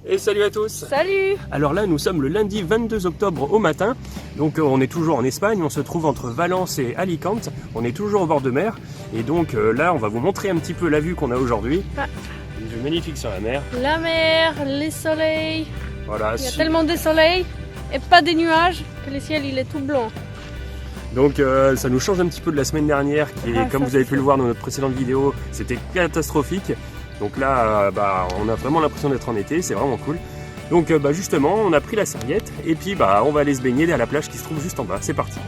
Et salut à tous. Salut. Alors là nous sommes le lundi 22 octobre au matin, donc on est toujours en Espagne, on se trouve entre Valence et Alicante, on est toujours au bord de mer, et donc là on va vous montrer un petit peu la vue qu'on a aujourd'hui. Une vue magnifique sur la mer. La mer, les soleils, Voilà. il y a tellement de soleil et pas de nuages que le ciel il est tout blanc. Donc ça nous change un petit peu de la semaine dernière qui est, comme vous avez pu le voir dans notre précédente vidéo, c'était catastrophique. Donc là, on a vraiment l'impression d'être en été, c'est vraiment cool. Donc justement, on a pris la serviette et puis on va aller se baigner à la plage qui se trouve juste en bas. C'est parti.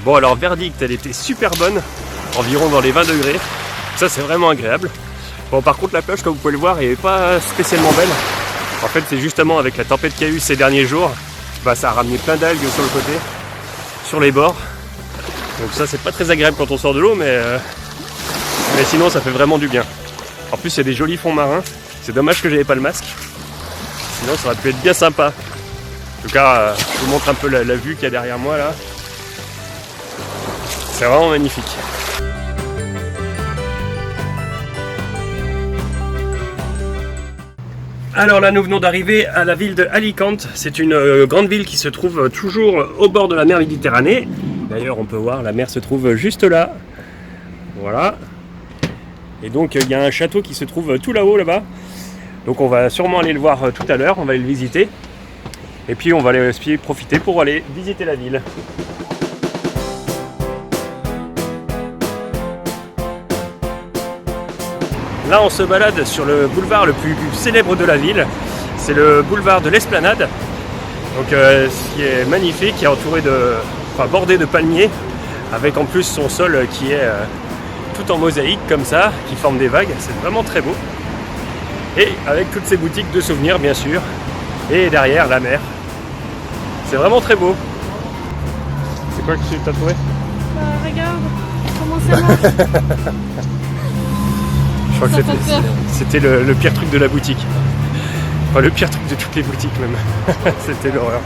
Bon alors verdict, elle était super bonne, environ dans les 20 degrés, ça c'est vraiment agréable. Bon par contre la plage comme vous pouvez le voir elle n'est pas spécialement belle. En fait c'est justement avec la tempête qu'il y a eu ces derniers jours, ça a ramené plein d'algues sur le côté, sur les bords. Donc ça c'est pas très agréable quand on sort de l'eau mais sinon ça fait vraiment du bien. En plus il y a des jolis fonds marins, c'est dommage que j'avais pas le masque, sinon ça aurait pu être bien sympa. En tout cas je vous montre un peu la vue qu'il y a derrière moi là. C'est vraiment magnifique. Alors là nous venons d'arriver à la ville de Alicante. C'est une grande ville qui se trouve toujours au bord de la mer Méditerranée. D'ailleurs on peut voir la mer se trouve juste là. Voilà. Et donc il y a un château qui se trouve tout là-haut là-bas. Donc on va sûrement aller le voir tout à l'heure, on va aller le visiter. Et puis on va aller profiter pour aller visiter la ville. Là on se balade sur le boulevard le plus célèbre de la ville, c'est le boulevard de l'Esplanade. Donc ce qui est magnifique, qui est entouré bordé de palmiers, avec en plus son sol qui est tout en mosaïque comme ça, qui forme des vagues, c'est vraiment très beau. Et avec toutes ces boutiques de souvenirs bien sûr, et derrière la mer. C'est vraiment très beau. C'est quoi que tu as trouvé? Regarde comment ça marche. Je crois que c'était le pire truc de la boutique. Enfin le pire truc de toutes les boutiques même. C'était l'horreur.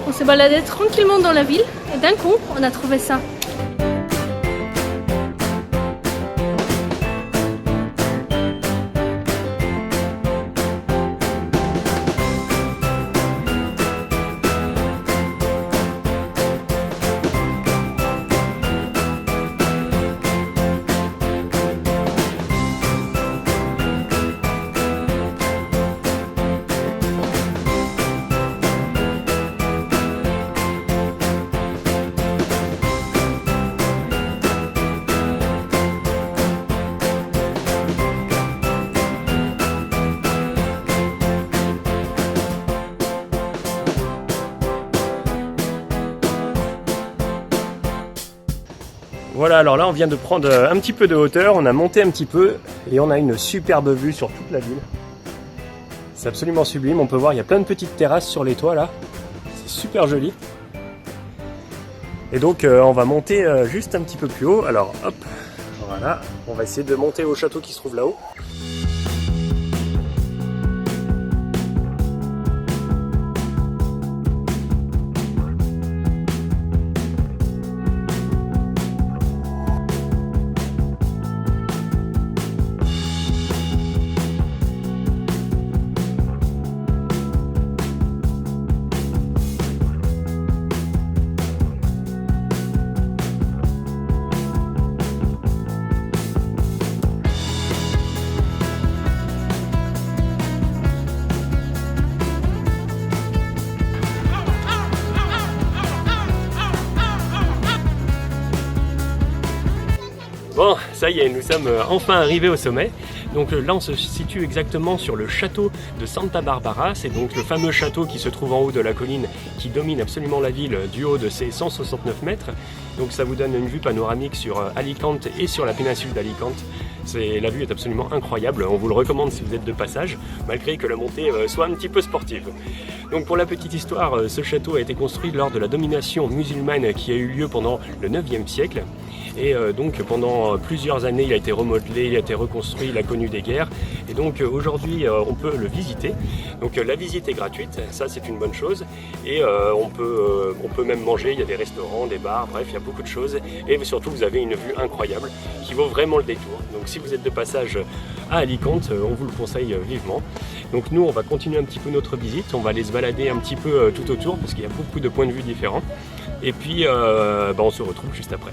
On s'est baladé tranquillement dans la ville et d'un coup on a trouvé ça. Voilà, alors là on vient de prendre un petit peu de hauteur, on a monté un petit peu et on a une superbe vue sur toute la ville. C'est absolument sublime, on peut voir il y a plein de petites terrasses sur les toits là, c'est super joli. Et donc on va monter juste un petit peu plus haut, alors hop, voilà, on va essayer de monter au château qui se trouve là-haut. Bon, ça y est, nous sommes enfin arrivés au sommet. Donc là, on se situe exactement sur le château de Santa Barbara. C'est donc le fameux château qui se trouve en haut de la colline qui domine absolument la ville du haut de ses 169 mètres. Donc ça vous donne une vue panoramique sur Alicante et sur la péninsule d'Alicante. La vue est absolument incroyable, on vous le recommande si vous êtes de passage, malgré que la montée soit un petit peu sportive. Donc pour la petite histoire, ce château a été construit lors de la domination musulmane qui a eu lieu pendant le 9e siècle. Et donc pendant plusieurs années il a été remodelé, il a été reconstruit, il a connu des guerres. Et donc aujourd'hui on peut le visiter. Donc la visite est gratuite, ça c'est une bonne chose. Et on peut même manger, il y a des restaurants, des bars, bref il y a beaucoup de choses. Et surtout vous avez une vue incroyable qui vaut vraiment le détour. Donc si vous êtes de passage à Alicante, on vous le conseille vivement. Donc nous on va continuer un petit peu notre visite, on va aller se balader un petit peu tout autour parce qu'il y a beaucoup de points de vue différents. Et puis on se retrouve juste après.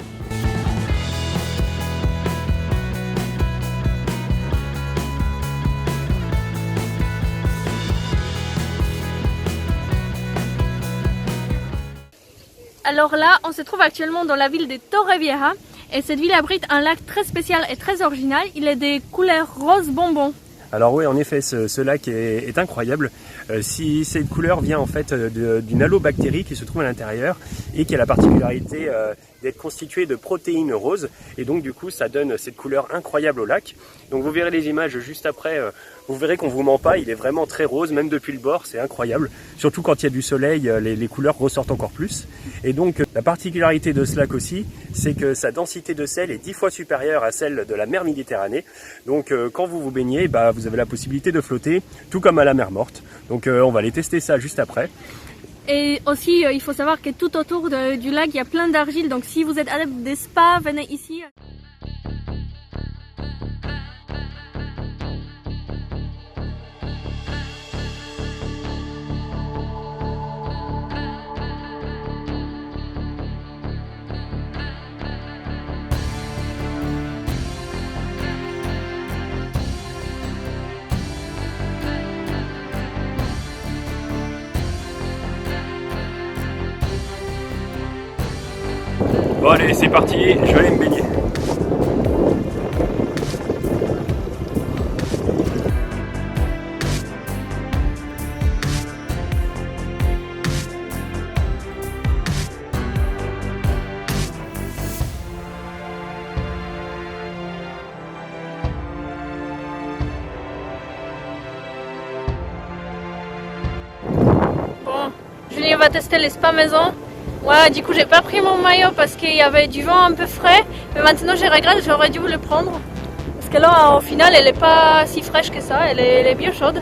Alors là, on se trouve actuellement dans la ville de Torrevieja et cette ville abrite un lac très spécial et très original. Il est des couleurs rose bonbon. Alors oui, en effet, ce lac est incroyable. Si cette couleur vient en fait d'une allobactérie qui se trouve à l'intérieur et qui a la particularité d'être constituée de protéines roses. Et donc du coup, ça donne cette couleur incroyable au lac. Donc vous verrez les images juste après. Vous verrez qu'on vous ment pas, il est vraiment très rose, même depuis le bord, c'est incroyable. Surtout quand il y a du soleil, les couleurs ressortent encore plus. Et donc la particularité de ce lac aussi, c'est que sa densité de sel est 10 fois supérieure à celle de la mer Méditerranée. Donc quand vous vous baignez, vous avez la possibilité de flotter, tout comme à la mer Morte. Donc on va aller tester ça juste après. Et aussi, il faut savoir que tout autour du lac, il y a plein d'argile. Donc si vous êtes adepte des spas, venez ici. Bon allez, c'est parti, je vais aller me baigner. Bon, Julien va tester les spas maison. Ouais, du coup j'ai pas pris mon maillot parce qu'il y avait du vent un peu frais, mais maintenant je regrette, j'aurais dû le prendre. Parce que là, au final, elle est pas si fraîche que ça, elle est bien chaude.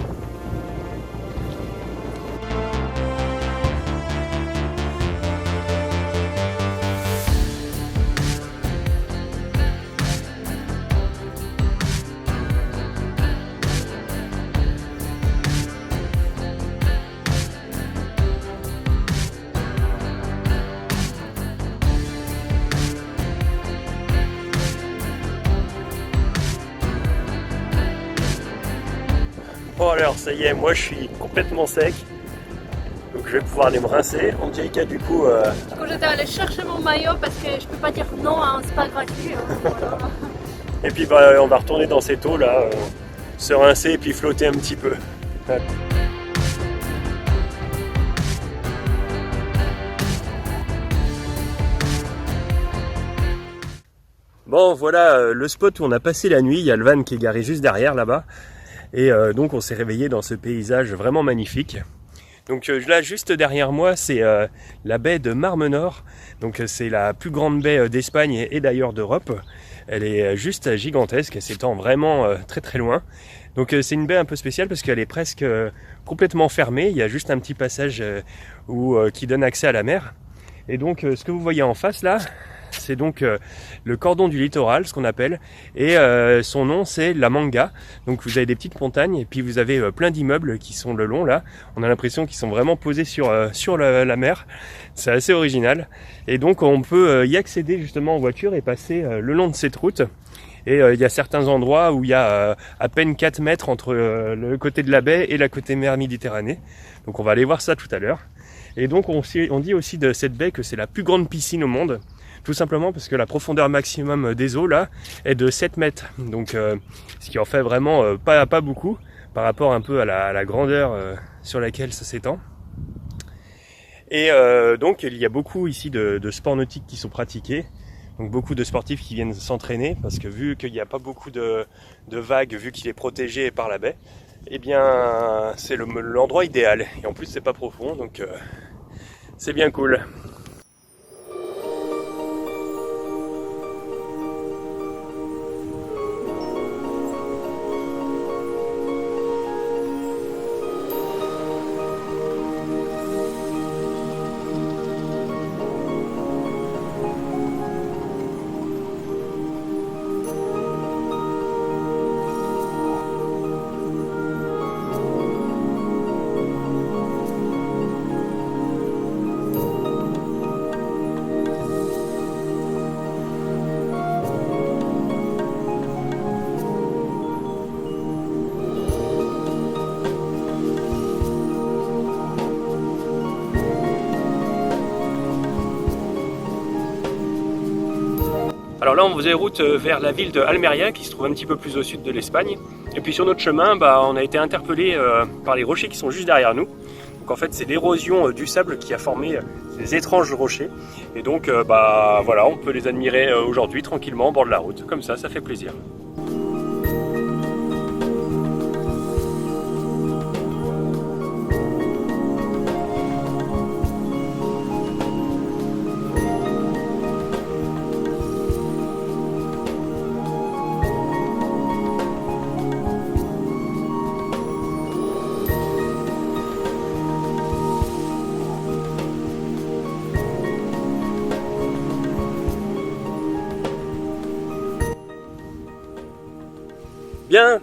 Bon alors ça y est, moi je suis complètement sec, donc je vais pouvoir aller me rincer. Angelica du coup... Du coup j'étais allée chercher mon maillot parce que je peux pas dire non à un spa gratuit. Voilà. Et puis on va retourner dans cette eau là, se rincer et puis flotter un petit peu. Bon voilà le spot où on a passé la nuit, il y a le van qui est garé juste derrière là-bas. Et donc on s'est réveillé dans ce paysage vraiment magnifique. Donc là juste derrière moi c'est la baie de Mar Menor. Donc c'est la plus grande baie d'Espagne et d'ailleurs d'Europe. Elle est juste gigantesque, elle s'étend vraiment très très loin. Donc c'est une baie un peu spéciale parce qu'elle est presque complètement fermée. Il y a juste un petit passage qui donne accès à la mer. Et donc ce que vous voyez en face là, c'est donc le cordon du littoral, ce qu'on appelle, et son nom c'est la Manga. Donc vous avez des petites montagnes et puis vous avez plein d'immeubles qui sont le long là. On a l'impression qu'ils sont vraiment posés sur la mer. C'est assez original. Et donc on peut y accéder justement en voiture et passer le long de cette route. Et il y a certains endroits où il y a à peine 4 mètres entre le côté de la baie et la côté mer Méditerranée. Donc on va aller voir ça tout à l'heure. Et donc on dit aussi de cette baie que c'est la plus grande piscine au monde. Tout simplement parce que la profondeur maximum des eaux là est de 7 mètres. Donc ce qui en fait vraiment pas beaucoup par rapport un peu à la grandeur sur laquelle ça s'étend. Et donc il y a beaucoup ici de sports nautiques qui sont pratiqués. Donc beaucoup de sportifs qui viennent s'entraîner parce que vu qu'il n'y a pas beaucoup de vagues, vu qu'il est protégé par la baie, eh bien c'est l'endroit idéal. Et en plus c'est pas profond, donc c'est bien cool. Alors là on faisait route vers la ville de Almeria qui se trouve un petit peu plus au sud de l'Espagne. Et puis sur notre chemin, on a été interpellé par les rochers qui sont juste derrière nous. Donc en fait c'est l'érosion du sable qui a formé ces étranges rochers. Et donc voilà, on peut les admirer aujourd'hui tranquillement au bord de la route. Comme ça fait plaisir. Bien,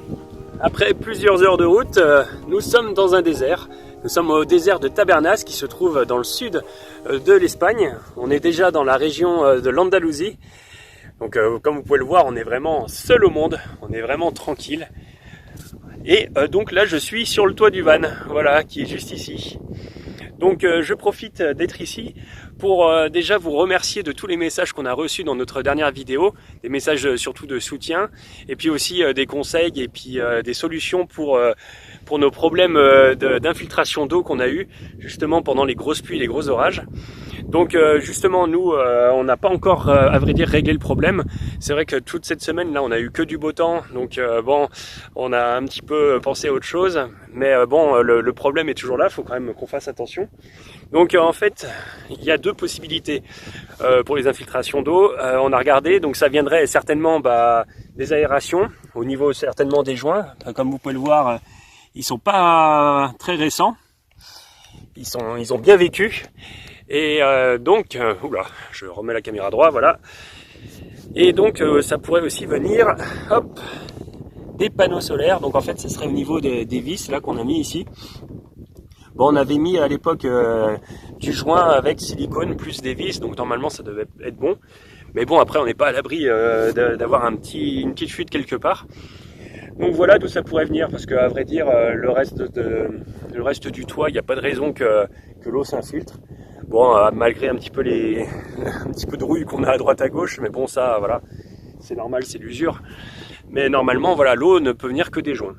après plusieurs heures de route, nous sommes dans un désert. Nous sommes au désert de Tabernas qui se trouve dans le sud de l'Espagne. On est déjà dans la région de l'Andalousie. Donc comme vous pouvez le voir, on est vraiment seul au monde, on est vraiment tranquille. Et donc là je suis sur le toit du van, voilà, qui est juste ici. Donc je profite d'être ici pour déjà vous remercier de tous les messages qu'on a reçus dans notre dernière vidéo, des messages surtout de soutien, et puis aussi des conseils et puis des solutions pour nos problèmes d'infiltration d'eau qu'on a eu justement pendant les grosses pluies et les gros orages. Donc justement nous on n'a pas encore à vrai dire réglé le problème. C'est vrai que toute cette semaine là on a eu que du beau temps, donc bon on a un petit peu pensé à autre chose, mais bon le problème est toujours là, il faut quand même qu'on fasse attention. Donc en fait il y a deux possibilités pour les infiltrations d'eau. On a regardé, donc ça viendrait certainement des aérations au niveau certainement des joints. Comme vous pouvez le voir, ils sont pas très récents, ils ont bien vécu. Et donc, oula, je remets la caméra à droite, voilà. Et donc ça pourrait aussi venir, hop, des panneaux solaires. Donc en fait, ce serait au niveau des vis là qu'on a mis ici. Bon, on avait mis à l'époque du joint avec silicone plus des vis, donc normalement ça devait être bon. Mais bon, après on n'est pas à l'abri d'avoir une petite fuite quelque part. Donc voilà d'où ça pourrait venir, parce qu'à vrai dire, le reste du toit, il n'y a pas de raison que l'eau s'infiltre. Bon, malgré un petit peu de rouille qu'on a à droite à gauche, mais bon ça, voilà, c'est normal, c'est l'usure. Mais normalement, voilà, l'eau ne peut venir que des joints.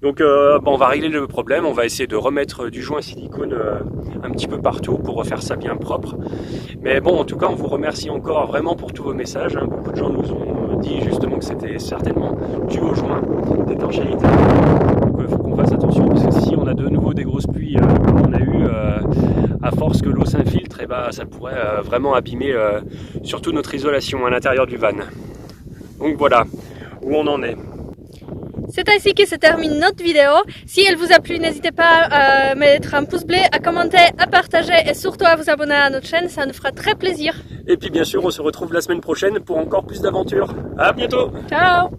Donc on va régler le problème, on va essayer de remettre du joint silicone un petit peu partout pour refaire ça bien propre. Mais bon, en tout cas, on vous remercie encore vraiment pour tous vos messages. Beaucoup de gens nous ont dit justement que c'était certainement dû au joint d'étanchéité. Donc il faut qu'on fasse attention, parce que si on a de nouveau des grosses pluies comme on a eu, à force que l'eau s'infiltre, et ça pourrait vraiment abîmer surtout notre isolation à l'intérieur du van. Donc voilà où on en est. C'est ainsi que se termine notre vidéo. Si elle vous a plu, n'hésitez pas à mettre un pouce bleu, à commenter, à partager et surtout à vous abonner à notre chaîne, ça nous fera très plaisir. Et puis bien sûr, on se retrouve la semaine prochaine pour encore plus d'aventures. À bientôt. Ciao.